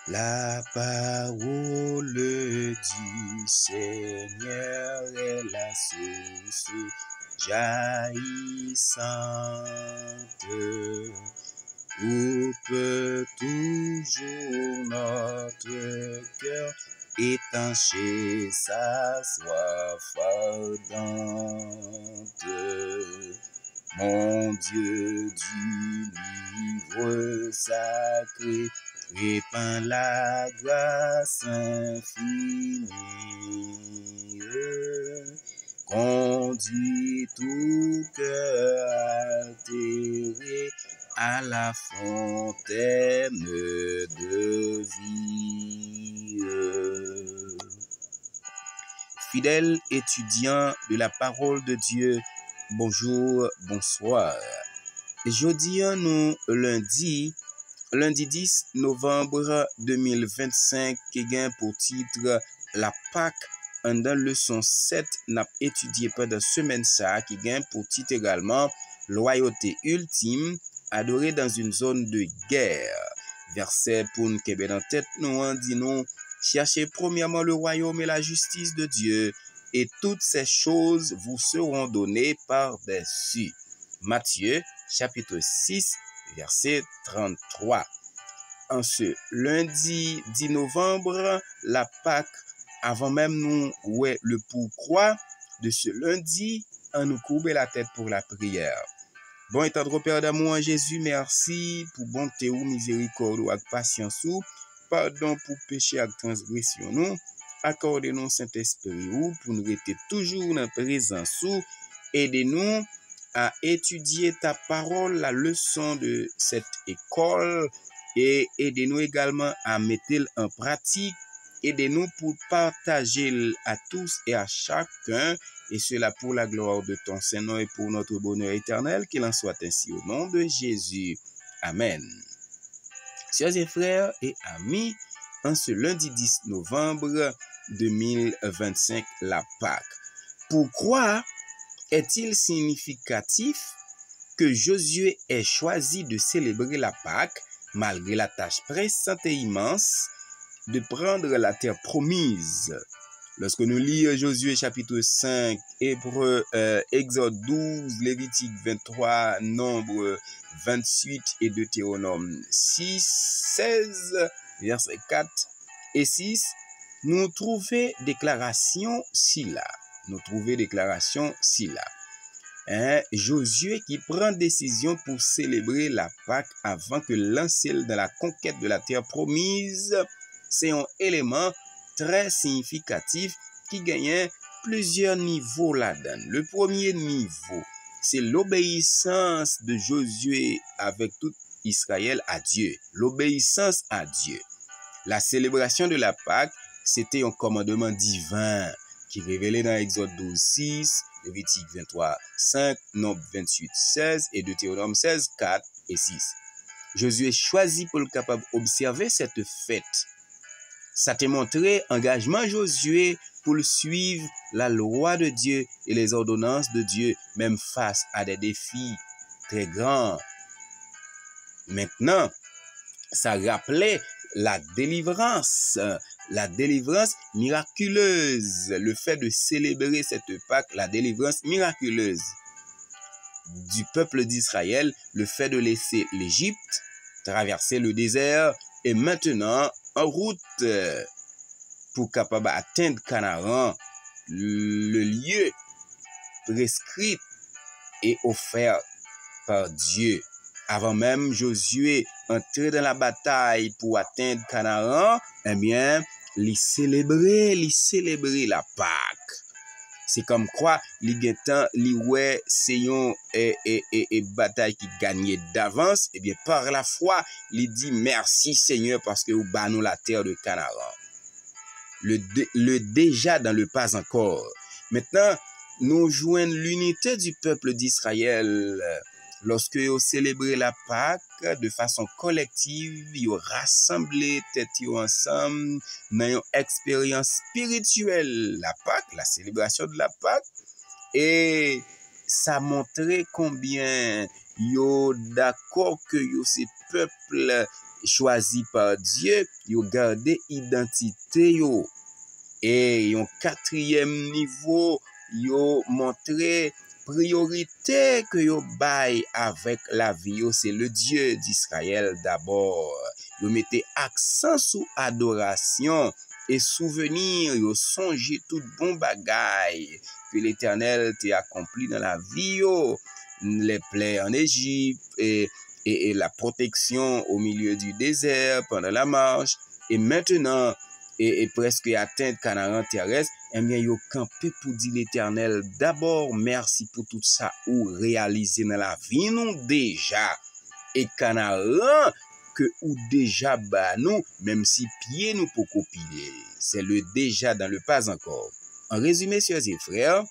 La parole du Seigneur est la source jaillissante où peut toujours notre cœur étancher sa soif ardente. Mon Dieu du livre sacré répand la grâce infinie, conduit tout cœur altéré à la fontaine de vie. Fidèles étudiants de la parole de Dieu, bonjour, bonsoir. Jeudi, nous lundi 10 novembre 2025, qui gagne pour titre la Pâque. Dans leçon 7, n'a étudié pendant semaine ça, qui gagne pour titre également loyauté ultime, adorée dans une zone de guerre. Verset pour nous qui en tête, nous dit nous, cherchez premièrement le royaume et la justice de Dieu, et toutes ces choses vous seront données par-dessus. Matthieu, chapitre 6, verset 33. En ce lundi 10 novembre, la Pâque, avant même nous, ouais, le pourquoi de ce lundi, on nous courbe la tête pour la prière. Bon et tendre Père d'amour en Jésus, merci pour bonté ou miséricorde ou avec patience ou, pardon pour péché et transgression nous, accordez-nous Saint-Esprit ou pour nous rester toujours dans la présence ou, aidez-nous à étudier ta parole, la leçon de cette école, et aidez-nous également à mettre en pratique. Aidez-nous pour partager à tous et à chacun, et cela pour la gloire de ton Saint-Nom et pour notre bonheur éternel, qu'il en soit ainsi au nom de Jésus. Amen. Chers et frères et amis, en ce lundi 10 novembre 2025, la Pâque. Pourquoi est-il significatif que Josué ait choisi de célébrer la Pâque malgré la tâche pressante et immense de prendre la terre promise? Lorsque nous lisons Josué chapitre 5, Hébreux, Exode 12, Lévitique 23, Nombre 28 et Deutéronome 6, 16, versets 4 et 6, nous trouvons déclaration si là. Josué qui prend décision pour célébrer la Pâque avant que lancé dans la conquête de la terre promise, c'est un élément très significatif qui gagne plusieurs niveaux là-dedans. Le premier niveau, c'est l'obéissance de Josué avec tout Israël à Dieu. L'obéissance à Dieu. La célébration de la Pâque, c'était un commandement divin qui est révélé dans Exode 12, 6, Lévitique 23, 5, Nombre 28, 16 et Deutéronome 16, 4 et 6. Josué choisit pour le capable d'observer cette fête. Ça te montré engagement Josué pour suivre la loi de Dieu et les ordonnances de Dieu, même face à des défis très grands. Maintenant, ça rappelait la délivrance miraculeuse, le fait de célébrer cette Pâque, la délivrance miraculeuse du peuple d'Israël, le fait de laisser l'Égypte, traverser le désert et maintenant en route pour capable atteindre Canaan, le lieu prescrit et offert par Dieu. Avant même Josué entrer dans la bataille pour atteindre Canaan, eh bien, il célébrait la Pâque. C'est comme quoi, c'est une bataille qui gagnait d'avance, et bien par la foi, il dit merci Seigneur parce que vous bannez la terre de Canaan. Le déjà dans le pas encore. Maintenant, nous joignons l'unité du peuple d'Israël. Lorsque vous célébrez la Pâque de façon collective, vous rassemblez tête ensemble dans une expérience spirituelle. La Pâque, la célébration de la Pâque, et ça montrait combien vous d'accord que vous ces peuples choisi par Dieu, yo gardé identité yo. Et un quatrième niveau, yo montré priorité que yo bail avec la vie, c'est le Dieu d'Israël d'abord. Yo mettez accent sur adoration et souvenir, yo songez tout bon bagaille que l'Éternel t'a accompli dans la vie, yo. Les plaies en Égypte et la protection au milieu du désert pendant la marche. Et maintenant, et presque atteindre Canaan terrestre, eh bien, yo campé pour dire l'Éternel, d'abord, merci pour tout ça ou réalisé dans la vie, nous déjà. Et Canaan, que ou déjà bah nous, même si pied nous pour copier. C'est le déjà dans le pas encore. En résumé, sœurs et frères,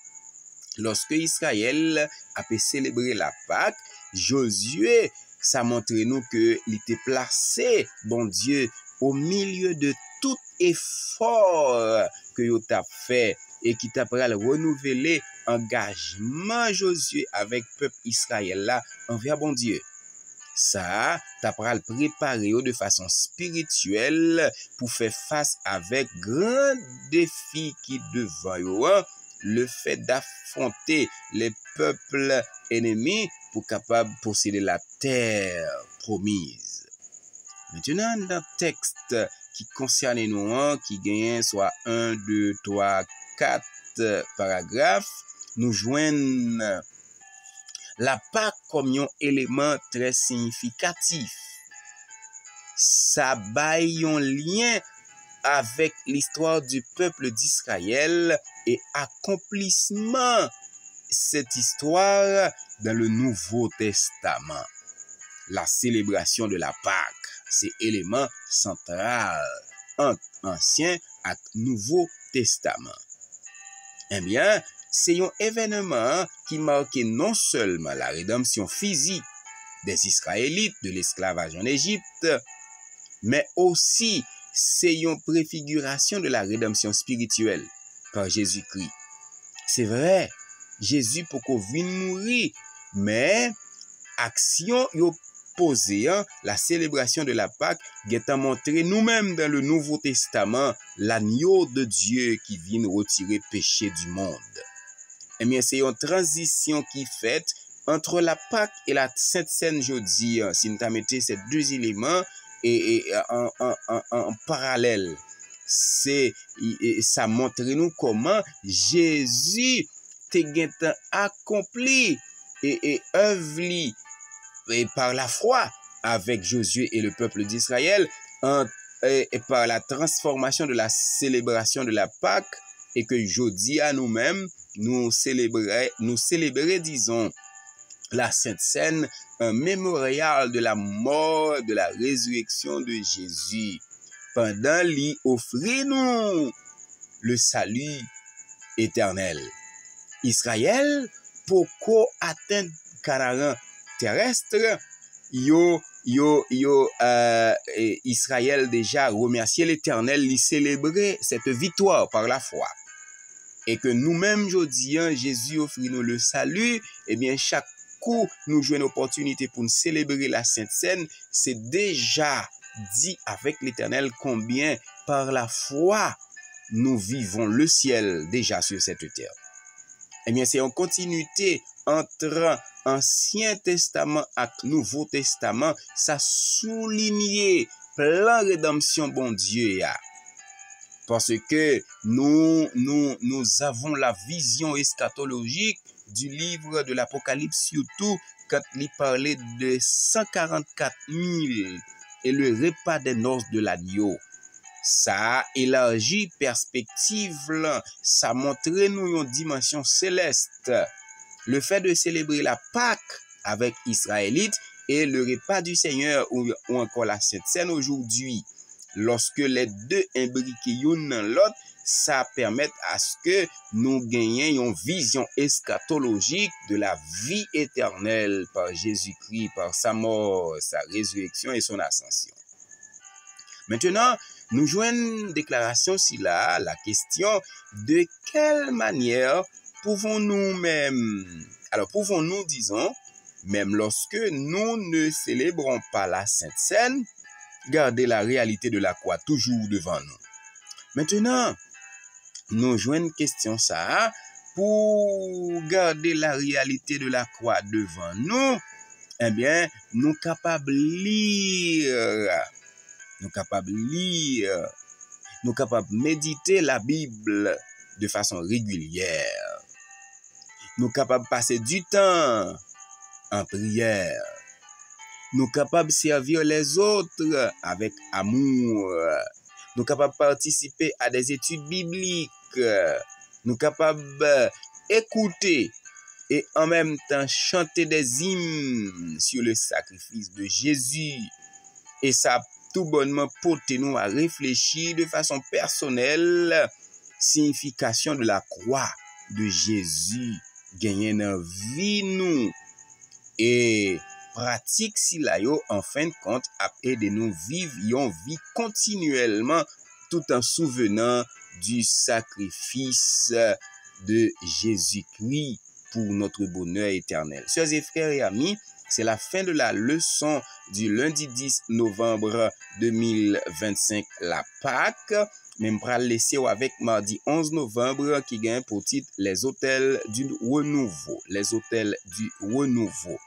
lorsque Israël a pu célébrer la Pâque, Josué, ça montre nous que il était placé, bon Dieu, au milieu de tout effort que vous avez fait et qui t'a renouvelé engagement Josué avec le peuple Israël là envers bon Dieu. Ça, t'as préparé de façon spirituelle pour faire face avec grand défi qui devant vous, le fait d'affronter les peuples ennemis pour capable posséder la terre promise. Maintenant, dans le texte qui concerne nous, qui gagne soit 1, 2, 3, 4 paragraphes, nous joignons la Pâque comme un élément très significatif. Ça baille un lien avec l'histoire du peuple d'Israël et accomplissement cette histoire dans le Nouveau Testament. La célébration de la Pâque, c'est élément central entre Ancien et Nouveau Testament. Eh bien, c'est un événement qui marquait non seulement la rédemption physique des Israélites de l'esclavage en Égypte, mais aussi c'est une préfiguration de la rédemption spirituelle par Jésus-Christ. C'est vrai, Jésus pour qu'on vienne mourir, mais action yo posé, la célébration de la Pâque, a montré nous-mêmes dans le Nouveau Testament l'agneau de Dieu qui vient retirer péché du monde. Eh bien, c'est une transition qui est faite entre la Pâque et la Sainte Seine jeudi. Si nous mettons ces deux éléments et en parallèle, ça montre nous comment Jésus t'a accompli et œuvre et par la foi avec Josué et le peuple d'Israël et par la transformation de la célébration de la Pâque et que jeudi à nous-mêmes nous célébrer, disons, la Sainte Seine, un mémorial de la mort, de la résurrection de Jésus. Pendant l'y offrir nous le salut éternel. Israël, pour qu'on atteigne Canaan terrestre, Israël déjà remercié l'Éternel, il célébrait cette victoire par la foi. Et que nous-mêmes, aujourd'hui, Jésus offre nous le salut, et bien chaque coup, nous jouons une opportunité pour nous célébrer la Sainte Seine, c'est déjà dit avec l'Éternel combien par la foi, nous vivons le ciel déjà sur cette terre. Eh bien, c'est en continuité entre Ancien Testament et Nouveau Testament, ça souligne plein rédemption bon Dieu. Parce que nous avons la vision eschatologique du livre de l'Apocalypse, surtout quand il parlait de 144 000 et le repas des noces de l'agneau. Ça élargit perspective, ça montre nous une dimension céleste. Le fait de célébrer la Pâque avec Israélites et le repas du Seigneur ou encore la Sainte Seine aujourd'hui, lorsque les deux imbriqués l'un dans l'autre, ça permet à ce que nous gagnions une vision eschatologique de la vie éternelle par Jésus-Christ, par sa mort, sa résurrection et son ascension. Maintenant, nous joignons une déclaration si là, la question de quelle manière pouvons-nous disons, même lorsque nous ne célébrons pas la Sainte Seine, garder la réalité de la croix toujours devant nous. Maintenant, nous jouons une question ça. Pour garder la réalité de la croix devant nous, eh bien, nous capables lire, nous capables méditer la Bible de façon régulière. Nous capables passer du temps en prière. Nous capables servir les autres avec amour. Nous capables participer à des études bibliques. Nous capables écouter et en même temps chanter des hymnes sur le sacrifice de Jésus. Et ça tout bonnement porter nous à réfléchir de façon personnelle signification de la croix de Jésus gagner dans vie nous et pratique si la yo en fin de compte a aidé nous vivre une vie continuellement tout en souvenant du sacrifice de Jésus-Christ pour notre bonheur éternel. Sœurs et frères et amis, c'est la fin de la leçon du lundi 10 novembre 2025, la Pâque. Même pour laisser avec mardi 11 novembre qui gagne pour titre les hôtels du renouveau. Les hôtels du renouveau.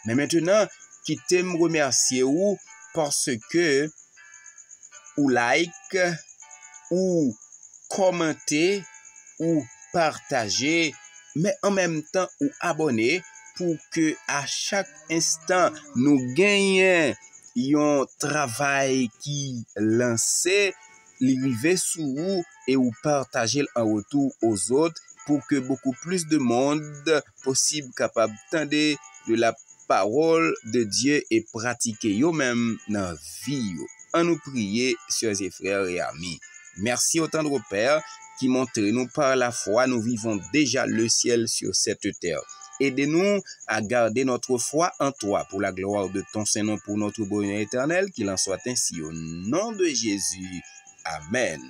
Mais maintenant, qui t'aime remercier ou parce que ou like ou commenter ou partager, mais en même temps ou abonner pour que à chaque instant nous gagnions un travail qui lancé, l'arriver sous vous et ou partager en retour aux autres pour que beaucoup plus de monde possible capable d'entendre de la parole de Dieu et pratiquer yo-même dans la vie. En nous prier, sœurs et frères et amis. Merci au tendre Père qui montre nous par la foi, nous vivons déjà le ciel sur cette terre. Aidez-nous à garder notre foi en toi pour la gloire de ton Saint-Nom, pour notre bonheur éternel, qu'il en soit ainsi au nom de Jésus. Amen.